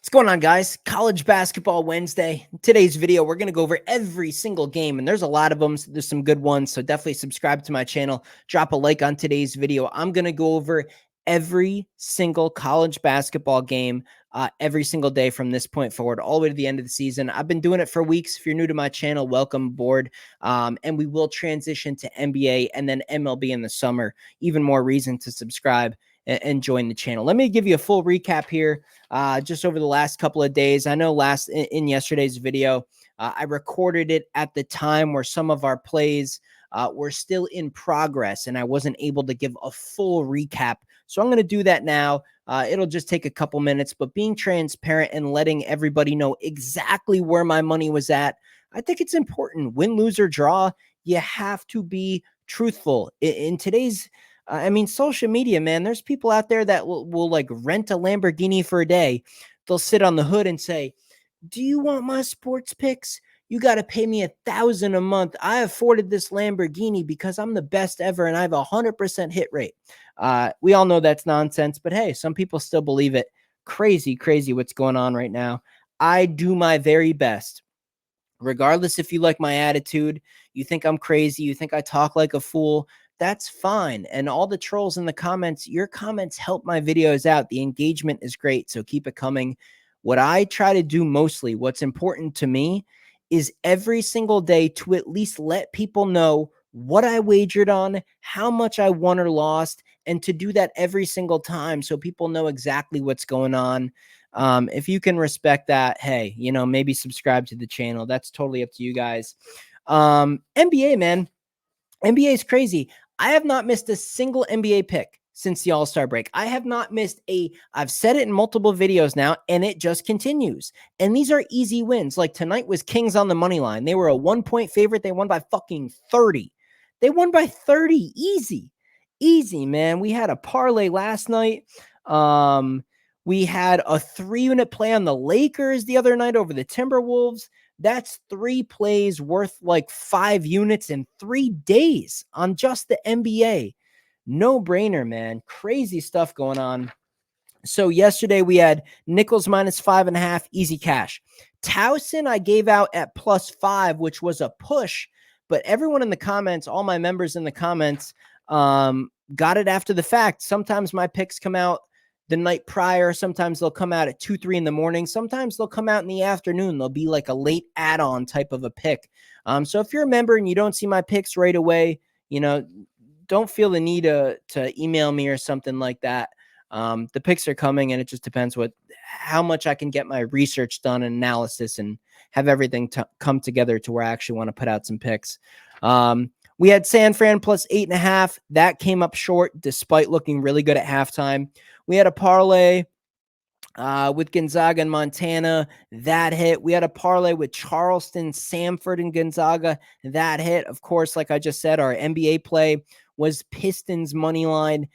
What's going on, guys? College Basketball Wednesday. In today's video, we're going to go over every single game, and there's a lot of them. So there's some good ones, so definitely subscribe to my channel. Drop a like on today's video. I'm going to go over every single college basketball game every single day from this point forward, all the way to the end of the season. I've been doing it for weeks. If you're new to my channel, welcome aboard. And we will transition to NBA and then MLB in the summer. Even more reason to subscribe and join the channel. Let me give you a full recap here. Just over the last couple of days. I know in yesterday's video, I recorded it at the time where some of our plays were still in progress and I wasn't able to give a full recap. So I'm going to do that now. It'll just take a couple minutes, but being transparent and letting everybody know exactly where my money was at, I think it's important. Win, lose, or draw, you have to be truthful. In today's social media, man, there's people out there that will like rent a Lamborghini for a day. They'll sit on the hood and say, do you want my sports picks? You got to pay me $1,000 a month. I afforded this Lamborghini because I'm the best ever and I have 100% hit rate. We all know that's nonsense, but hey, some people still believe it. Crazy what's going on right now. I do my very best. Regardless if you like my attitude, you think I'm crazy, you think I talk like a fool, that's fine. And all the trolls in the comments, your comments help my videos out. The engagement is great, so keep it coming. What I try to do mostly, what's important to me, is every single day to at least let people know what I wagered on, how much I won or lost, and to do that every single time so people know exactly what's going on. If you can respect that, hey, maybe subscribe to the channel. That's totally up to you guys. NBA, man. NBA is crazy. I have not missed a single NBA pick since the All-Star break. I have not missed I've said it in multiple videos now, and it just continues. And these are easy wins. Like tonight was Kings on the money line. They were a 1-point favorite. They won by fucking 30. They won by 30. Easy, man. We had a parlay last night. We had a 3-unit play on the Lakers the other night over the Timberwolves. That's 3 plays worth like 5 units in 3 days on just the NBA. No brainer, man. Crazy stuff going on. So yesterday we had Nichols minus 5.5, easy cash. Towson I gave out at +5, which was a push, but everyone in the comments, all my members in the comments, got it after the fact. Sometimes my picks come out the night prior. Sometimes they'll come out at 2, 3 in the morning. Sometimes they'll come out in the afternoon. They'll be like a late add-on type of a pick. So if you're a member and you don't see my picks right away, don't feel the need to email me or something like that. The picks are coming, and it just depends how much I can get my research done and analysis and have everything come together to where I actually want to put out some picks. We had San Fran plus 8.5. That came up short despite looking really good at halftime. We had a parlay with Gonzaga and Montana. That hit. We had a parlay with Charleston, Samford, and Gonzaga. That hit. Of course, like I just said, our NBA play was Pistons money line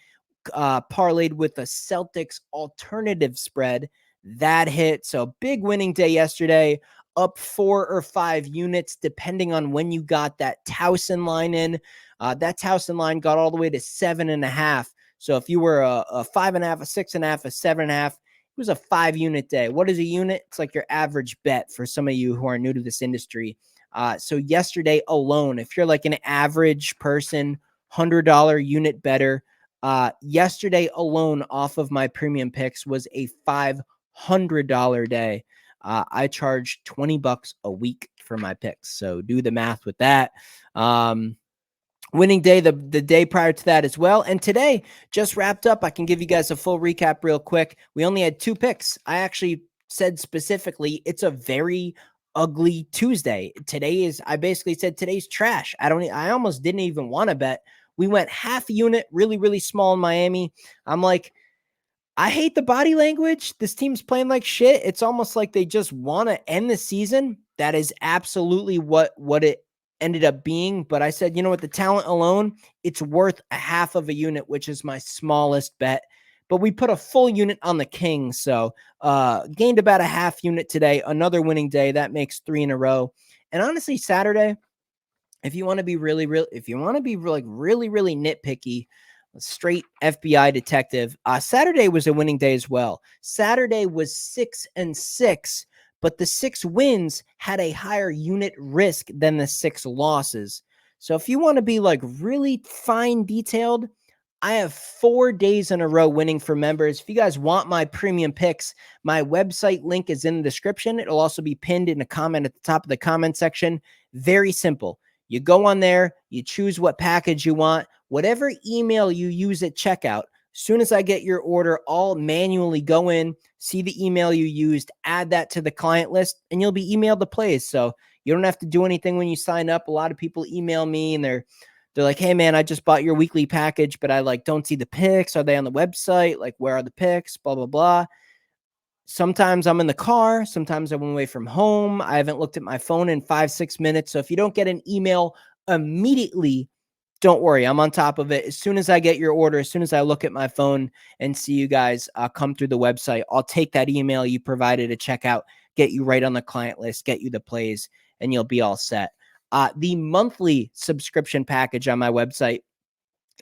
parlayed with the Celtics alternative spread. That hit. So big winning day yesterday. Up 4 or 5 units, depending on when you got that Towson line in. That Towson line got all the way to 7.5. So if you were a 5.5, a 6.5, a 7.5, it was a 5-unit day. What is a unit? It's like your average bet for some of you who are new to this industry. So yesterday alone, if you're like an average person, $100 unit better, yesterday alone off of my premium picks was a $500 day. I charge $20 a week for my picks. So do the math with that. Winning day, the day prior to that as well. And today just wrapped up. I can give you guys a full recap real quick. We only had 2 picks. I actually said specifically, it's a very ugly Tuesday. I basically said today's trash. I almost didn't even want to bet. We went half a unit, really, really small in Miami. I'm like, I hate the body language. This team's playing like shit. It's almost like they just want to end the season. That is absolutely what it ended up being. But I said, with the talent alone, it's worth a half of a unit, which is my smallest bet. But we put a full unit on the Kings. So gained about a half unit today. Another winning day. That makes 3 in a row. And honestly, Saturday, if you want to be really nitpicky, straight FBI detective. Saturday was a winning day as well. Saturday was 6-6, but the 6 wins had a higher unit risk than the 6 losses. So if you want to be like really fine detailed, I have 4 days in a row winning for members. If you guys want my premium picks, my website link is in the description. It'll also be pinned in a comment at the top of the comment section. Very simple. You go on there, you choose what package you want, whatever email you use at checkout. As soon as I get your order, I'll manually go in, see the email you used, add that to the client list, and you'll be emailed the plays. So you don't have to do anything when you sign up. A lot of people email me and they're like, hey man, I just bought your weekly package, but I like don't see the picks. Are they on the website? Like, where are the picks? Blah, blah, blah. Sometimes I'm in the car. Sometimes I'm away from home. I haven't looked at my phone in 5-6 minutes. So if you don't get an email immediately, don't worry. I'm on top of it. As soon as I get your order, as soon as I look at my phone and see you guys come through the website, I'll take that email you provided at checkout, get you right on the client list, get you the plays, and you'll be all set. The monthly subscription package on my website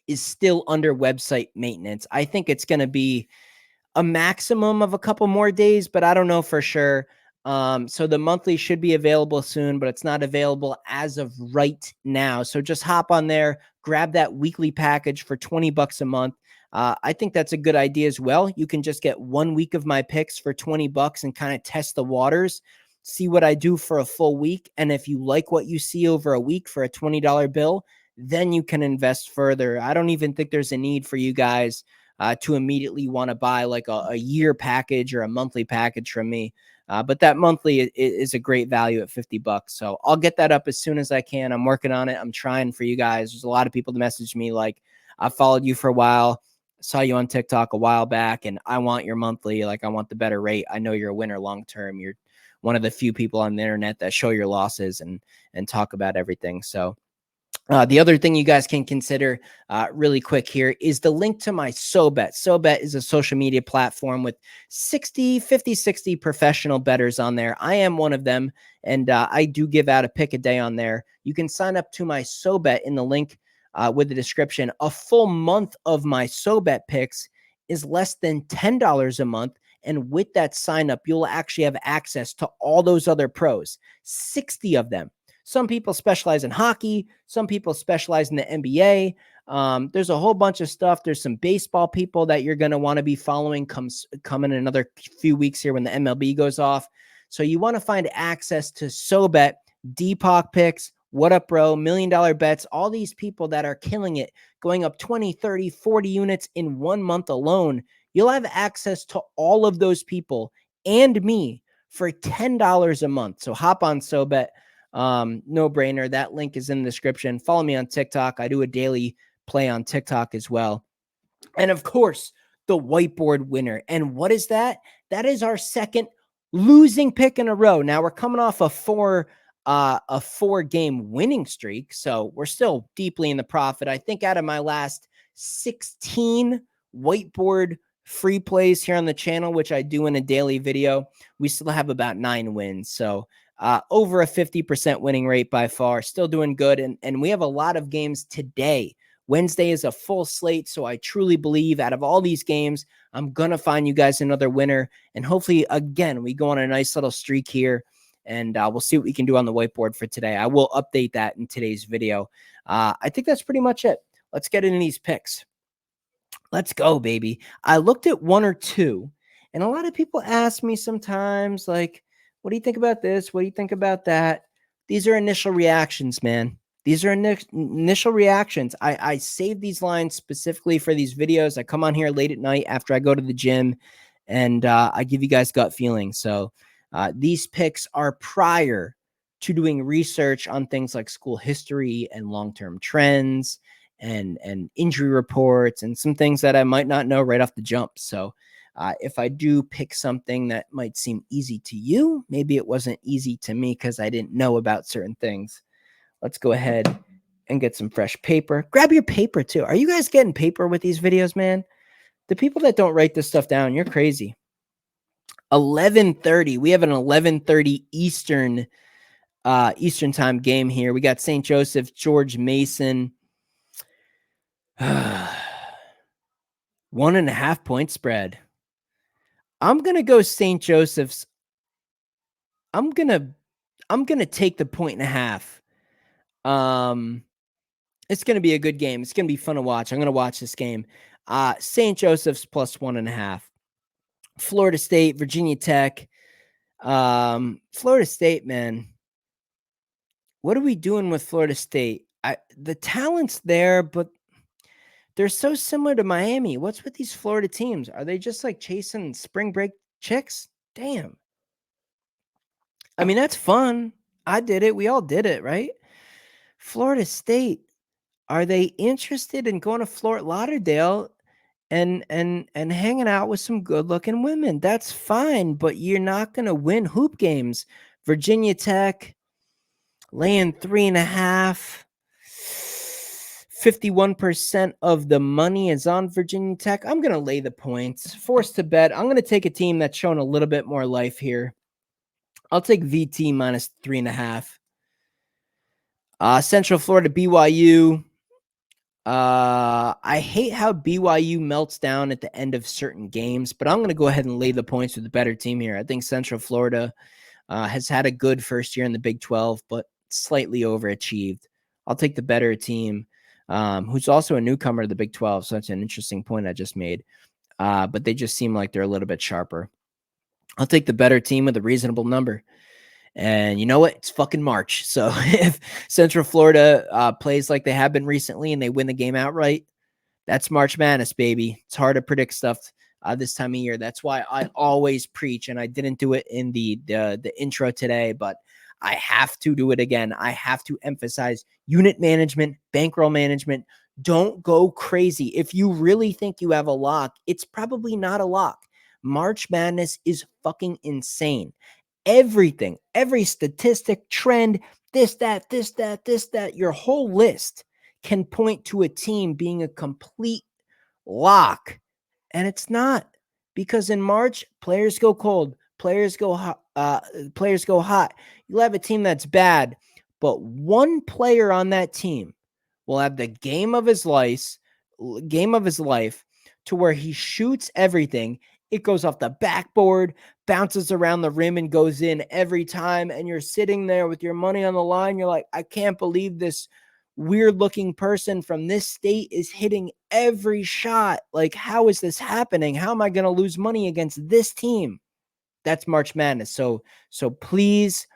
is still under website maintenance. I think it's going to be a maximum of a couple more days, but I don't know for sure. So the monthly should be available soon, but it's not available as of right now. So just hop on there, grab that weekly package for $20 a month. I think that's a good idea as well. You can just get 1 week of my picks for $20 and kind of test the waters, see what I do for a full week. And if you like what you see over a week for a $20 bill, then you can invest further. I don't even think there's a need for you guys to immediately want to buy like a year package or a monthly package from me. But that monthly is a great value at $50. So I'll get that up as soon as I can. I'm working on it. I'm trying for you guys. There's a lot of people that message me like, I followed you for a while, saw you on TikTok a while back, and I want your monthly. Like, I want the better rate. I know you're a winner long term. You're one of the few people on the internet that show your losses and talk about everything. So the other thing you guys can consider really quick here is the link to my SoBet. SoBet is a social media platform with 50, 60 professional bettors on there. I am one of them, and I do give out a pick a day on there. You can sign up to my SoBet in the link with the description. A full month of my SoBet picks is less than $10 a month. And with that sign up, you'll actually have access to all those other pros, 60 of them. Some people specialize in hockey. Some people specialize in the NBA. There's a whole bunch of stuff. There's some baseball people that you're going to want to be following come in another few weeks here when the MLB goes off. So you want to find access to SoBet, Deepak picks, What Up Bro, $1 Million Bets, all these people that are killing it, going up 20, 30, 40 units in 1 month alone. You'll have access to all of those people and me for $10 a month. So hop on SoBet. No brainer. That link is in the description. Follow me on TikTok. I do a daily play on TikTok as well. And of course, the whiteboard winner. And what is that? That is our second losing pick in a row. Now we're coming off a 4-game winning streak. So we're still deeply in the profit. I think out of my last 16 whiteboard free plays here on the channel, which I do in a daily video, we still have about 9 wins. So over a 50% winning rate by far, still doing good. And we have a lot of games today. Wednesday is a full slate. So I truly believe out of all these games, I'm going to find you guys another winner. And hopefully, again, we go on a nice little streak here. And we'll see what we can do on the whiteboard for today. I will update that in today's video. I think that's pretty much it. Let's get into these picks. Let's go, baby. I looked at 1 or 2, and a lot of people ask me sometimes, like, what do you think about this? What do you think about that? These are initial reactions, man. These are initial reactions. I save these lines specifically for these videos. I come on here late at night after I go to the gym, and I give you guys gut feelings. So these picks are prior to doing research on things like school history and long-term trends and injury reports and some things that I might not know right off the jump. So if I do pick something that might seem easy to you, maybe it wasn't easy to me because I didn't know about certain things. Let's go ahead and get some fresh paper. Grab your paper too. Are you guys getting paper with these videos, man? The people that don't write this stuff down, you're crazy. 11:30. We have an 11:30 Eastern time game here. We got St. Joseph, George Mason. 1.5 point spread. I'm gonna go St. Joseph's. I'm gonna take the 1.5. It's gonna be a good game. It's gonna be fun to watch. I'm gonna watch this game. St. Joseph's plus 1.5. Florida State, Virginia Tech. Florida State, man. What are we doing with Florida State? The talent's there, but they're so similar to Miami. What's with these Florida teams? Are they just like chasing spring break chicks? Damn. I mean, that's fun. I did it. We all did it, right? Florida State. Are they interested in going to Fort Lauderdale and hanging out with some good-looking women? That's fine, but you're not going to win hoop games. Virginia Tech laying 3.5. 51% of the money is on Virginia Tech. I'm going to lay the points. Forced to bet. I'm going to take a team that's shown a little bit more life here. I'll take VT minus 3.5. Central Florida, BYU. I hate how BYU melts down at the end of certain games, but I'm going to go ahead and lay the points with the better team here. I think Central Florida has had a good first year in the Big 12, but slightly overachieved. I'll take the better team, who's also a newcomer to the Big 12, so that's an interesting point I just made. But they just seem like they're a little bit sharper. I'll take the better team with a reasonable number. And you know what? It's fucking March. So if Central Florida plays like they have been recently and they win the game outright, that's March Madness, baby. It's hard to predict stuff this time of year. That's why I always preach, and I didn't do it in the intro today, but I have to do it again. I have to emphasize unit management, bankroll management. Don't go crazy. If you really think you have a lock, it's probably not a lock. March Madness is fucking insane. Everything, every statistic, trend, this, that, your whole list can point to a team being a complete lock. And it's not, because in March, players go cold, players go hot. You'll have a team that's bad, but one player on that team will have the game of his life to where he shoots everything. It goes off the backboard, bounces around the rim, and goes in every time. And you're sitting there with your money on the line. You're like, I can't believe this weird looking person from this state is hitting every shot. Like, how is this happening? How am I going to lose money against this team? That's March Madness. So please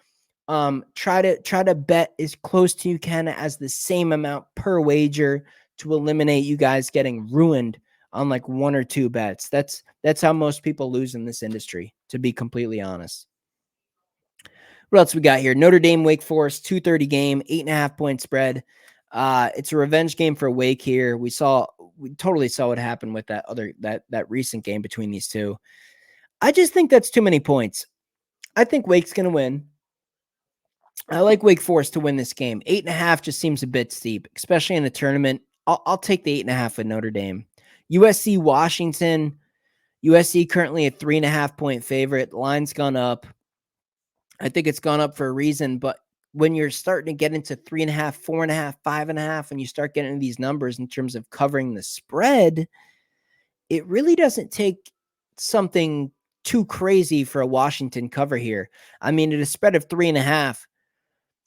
try to bet as close to you can as the same amount per wager to eliminate you guys getting ruined on like one or two bets. That's how most people lose in this industry, to be completely honest. What else we got here? Notre Dame, Wake Forest, 2:30 game, 8.5 point spread. It's a revenge game for Wake here. We totally saw what happened with that recent game between these two. I just think that's too many points. I think Wake's going to win. I like Wake Forest to win this game. 8.5 just seems a bit steep, especially in the tournament. I'll take the 8.5 with Notre Dame. USC, Washington. USC currently a 3.5 point favorite. Line's gone up. I think it's gone up for a reason, but when you're starting to get into 3.5, 4.5, 5.5, and you start getting into these numbers in terms of covering the spread, it really doesn't take something too crazy for a Washington cover here. I mean, at a spread of 3.5,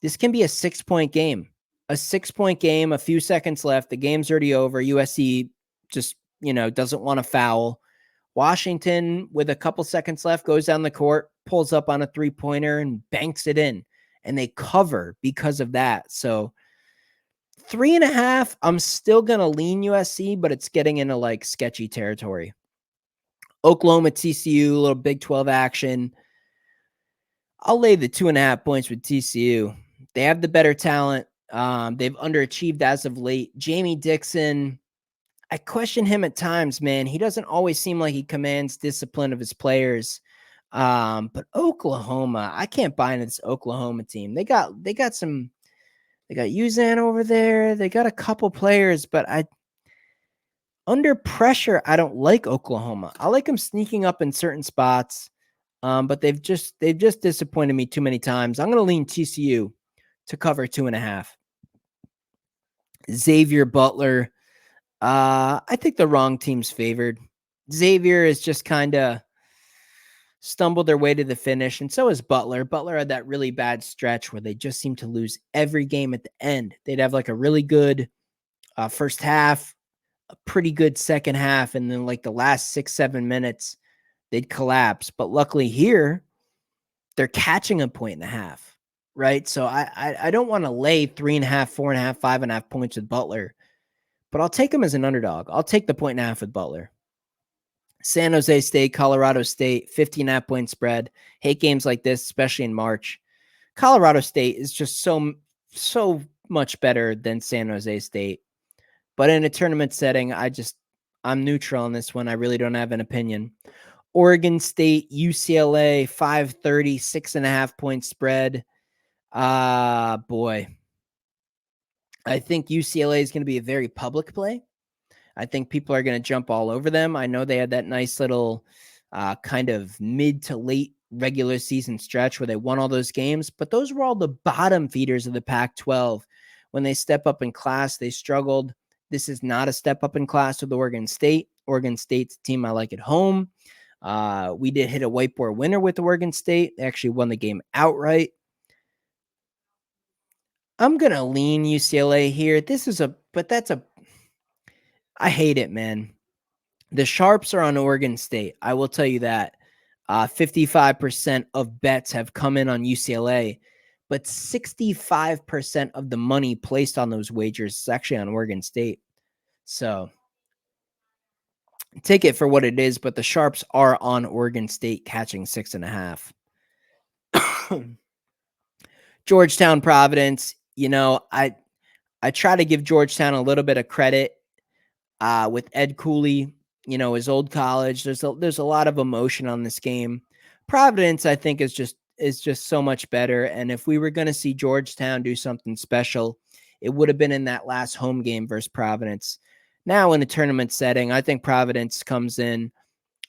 this can be a 6-point game. A 6-point game, a few seconds left. The game's already over. USC just, doesn't want to foul. Washington, with a couple seconds left, goes down the court, pulls up on a three-pointer, and banks it in. And they cover because of that. So 3.5, I'm still going to lean USC, but it's getting into like sketchy territory. Oklahoma, TCU, a little Big 12 action. I'll lay the 2.5 points with TCU. They have the better talent. They've underachieved as of late. Jamie Dixon, I question him at times, man. He doesn't always seem like he commands discipline of his players. But Oklahoma, I can't buy into this Oklahoma team. They got Uzan over there. They got a couple players, but under pressure, I don't like Oklahoma. I like them sneaking up in certain spots. But they've just disappointed me too many times. I'm going to lean TCU to cover 2.5. Xavier Butler. I think the wrong team's favored. Xavier is just kind of stumbled their way to the finish, and so is Butler. Butler had that really bad stretch where they just seemed to lose every game at the end. They'd have like a really good first half, a pretty good second half, and then like the last 6-7 minutes, they'd collapse. But luckily here, they're catching a point and a half, right? So I don't want to lay 3.5, 4.5, 5.5 points with Butler, but I'll take them as an underdog. I'll take the point and a half with Butler. San Jose State, Colorado State, 15.5 point spread. Hate games like this, especially in March. Colorado State is just so much better than San Jose State. But in a tournament setting, I'm neutral on this one. I really don't have an opinion. Oregon State, UCLA, 5:30, 6.5 point spread. Boy. I think UCLA is going to be a very public play. I think people are going to jump all over them. I know they had that nice little kind of mid to late regular season stretch where they won all those games, but those were all the bottom feeders of the Pac-12. When they step up in class, they struggled. This is not a step up in class with Oregon State. Oregon State's a team I like at home. We did hit a whiteboard winner with Oregon State. They actually won the game outright. I'm going to lean UCLA here. I hate it, man. The Sharps are on Oregon State. I will tell you that. 55% of bets have come in on UCLA, but 65% of the money placed on those wagers is actually on Oregon State. So take it for what it is, but the Sharps are on Oregon State catching 6.5. Georgetown, Providence. I try to give Georgetown a little bit of credit with Ed Cooley. His old college. There's a lot of emotion on this game. Providence, I think, is just so much better. And if we were going to see Georgetown do something special, it would have been in that last home game versus Providence. Now in a tournament setting, I think Providence comes in.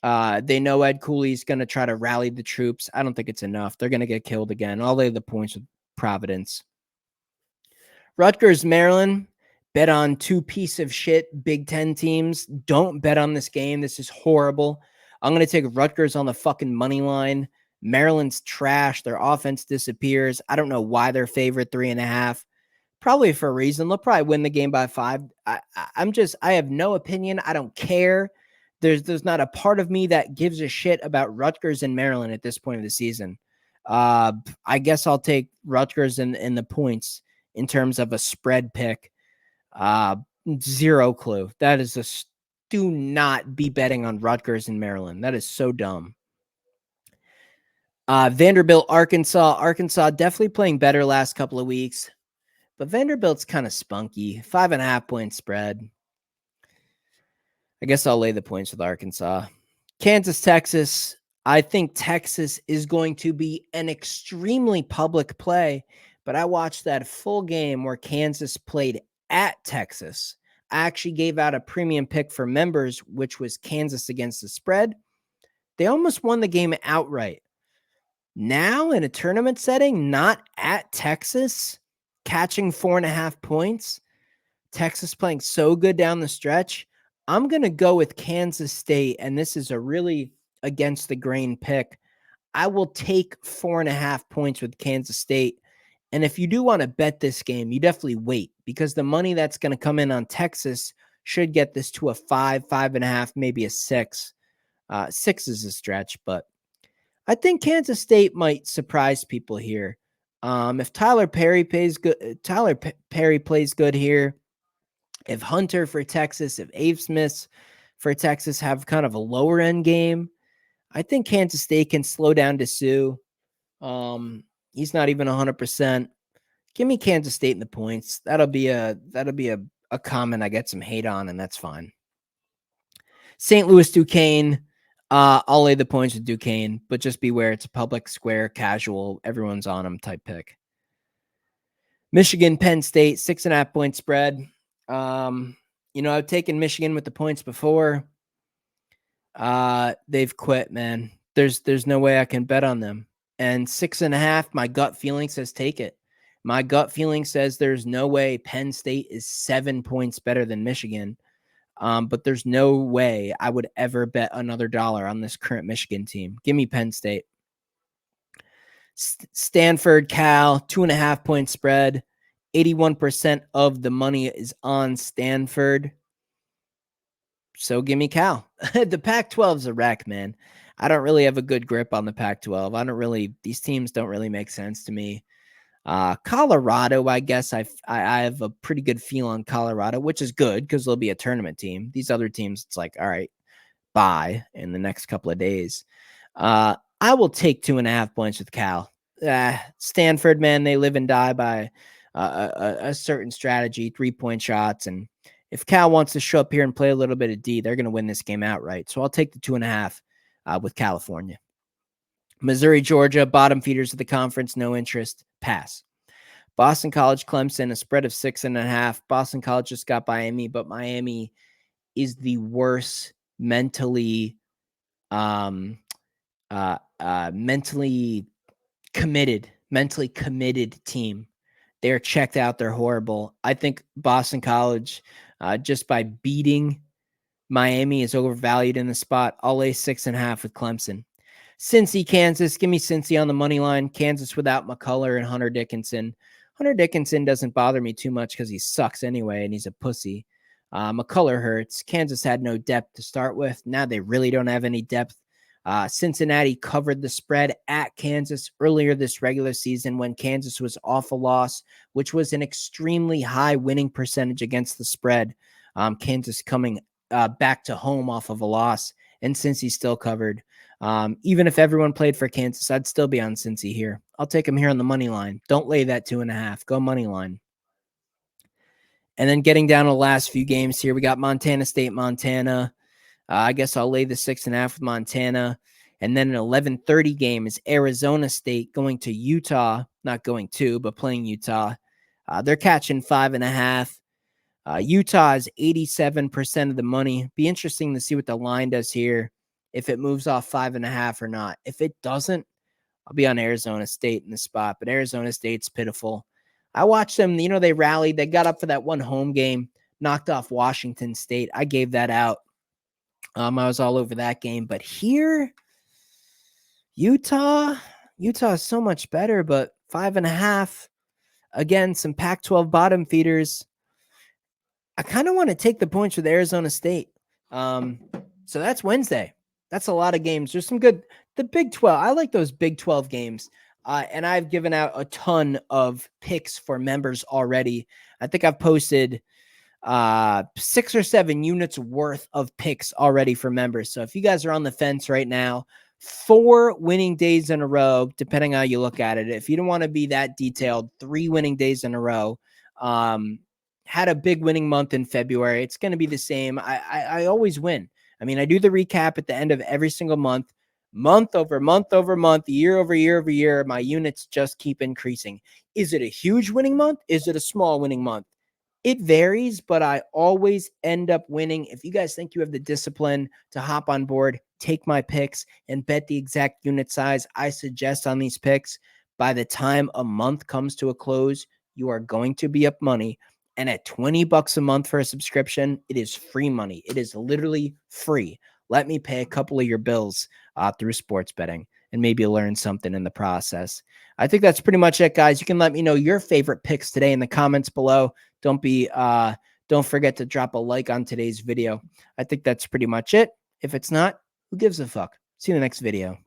They know Ed Cooley's going to try to rally the troops. I don't think it's enough. They're going to get killed again. I'll lay the points with Providence. Rutgers, Maryland. Bet on two piece of shit Big Ten teams. Don't bet on this game. This is horrible. I'm going to take Rutgers on the fucking money line. Maryland's trash. Their offense disappears. I don't know why they're favored 3.5. Probably for a reason. They'll probably win the game by 5. I have no opinion. I don't care. There's not a part of me that gives a shit about Rutgers and Maryland at this point of the season. I guess I'll take Rutgers in the points in terms of a spread pick. Zero clue. That is do not be betting on Rutgers in Maryland. That is so dumb. Vanderbilt, Arkansas. Arkansas definitely playing better last couple of weeks, but Vanderbilt's kind of spunky. 5.5 point spread. I guess I'll lay the points with Arkansas. Kansas, Texas. I think Texas is going to be an extremely public play, but I watched that full game where Kansas played at Texas. I actually gave out a premium pick for members, which was Kansas against the spread. They almost won the game outright. Now in a tournament setting, not at Texas, catching 4.5 points, Texas playing so good down the stretch, I'm going to go with Kansas State, and this is a really against the grain pick. I will take 4.5 points with Kansas State. And if you do want to bet this game, you definitely wait, because the money that's going to come in on Texas should get this to a 5, 5.5, maybe a 6. 6 is a stretch, but I think Kansas State might surprise people here. If Tyler Perry plays good here, if Hunter for Texas, if Abe Smith for Texas have kind of a lower end game, I think Kansas State can slow down Dessou. He's not even 100%. Give me Kansas State in the points. That'll be a comment I get some hate on, and that's fine. St. Louis, Duquesne. I'll lay the points with Duquesne, but just beware. It's a public square, casual, everyone's on them type pick. Michigan, Penn State, 6.5 point spread. I've taken Michigan with the points before. They've quit, man. There's no way I can bet on them. And 6.5, my gut feeling says take it. My gut feeling says there's no way Penn State is 7 points better than Michigan. But there's no way I would ever bet another dollar on this current Michigan team. Give me Penn State. Stanford, Cal, 2.5-point spread. 81% of the money is on Stanford. So give me Cal. The Pac-12 is a wreck, man. I don't really have a good grip on the Pac-12. These teams don't really make sense to me. Colorado, I guess I have a pretty good feel on Colorado, which is good because they'll be a tournament team. These other teams, it's like, all right, bye in the next couple of days. I will take 2.5 points with Cal. Stanford, man, they live and die by a certain strategy, 3-point shots. And if Cal wants to show up here and play a little bit of D, they're going to win this game outright. So I'll take the 2.5 with California. Missouri, Georgia, bottom feeders of the conference, no interest, pass. Boston College, Clemson, a spread of 6.5. Boston College just got Miami, but Miami is the worst mentally committed team. They're checked out. They're horrible. I think Boston College, just by beating Miami, is overvalued in the spot. I'll lay 6.5 with Clemson. Cincy, Kansas. Give me Cincy on the money line. Kansas without McCullough and Hunter Dickinson. Hunter Dickinson doesn't bother me too much because he sucks anyway, and he's a pussy. McCullough hurts. Kansas had no depth to start with. Now they really don't have any depth. Cincinnati covered the spread at Kansas earlier this regular season when Kansas was off a loss, which was an extremely high winning percentage against the spread. Kansas coming back to home off of a loss, and Cincy still covered. Even if everyone played for Kansas, I'd still be on Cincy here. I'll take him here on the money line. Don't lay that 2.5. Go money line. And then getting down to the last few games here, we got Montana State, Montana. I guess I'll lay the 6.5 with Montana. And then an 11:30 game is Arizona State going to Utah. Not going to, but playing Utah. They're catching 5.5. Utah is 87% of the money. Be interesting to see what the line does here, if it moves off 5.5 or not. If it doesn't, I'll be on Arizona State in the spot. But Arizona State's pitiful. I watched them. They rallied. They got up for that one home game, knocked off Washington State. I gave that out. I was all over that game. But here, Utah is so much better, but 5.5. Again, some Pac-12 bottom feeders. I kind of want to take the points with Arizona State. So that's Wednesday. That's a lot of games. There's some good. The Big 12. I like those Big 12 games. And I've given out a ton of picks for members already. I think I've posted 6 or 7 units worth of picks already for members. So if you guys are on the fence right now, 4 winning days in a row, depending how you look at it. If you don't want to be that detailed, 3 winning days in a row. Had a big winning month in February. It's going to be the same. I always win. I mean, I do the recap at the end of every single month over month over month, year over year over year. My units just keep increasing. Is it a huge winning month? Is it a small winning month? It varies, but I always end up winning. If you guys think you have the discipline to hop on board, take my picks and bet the exact unit size I suggest on these picks, by the time a month comes to a close, you are going to be up money. And at $20 a month for a subscription, it is free money. It is literally free. Let me pay a couple of your bills through sports betting, and maybe learn something in the process. I think that's pretty much it, guys. You can let me know your favorite picks today in the comments below. Don't forget to drop a like on today's video. I think that's pretty much it. If it's not, who gives a fuck? See you in the next video.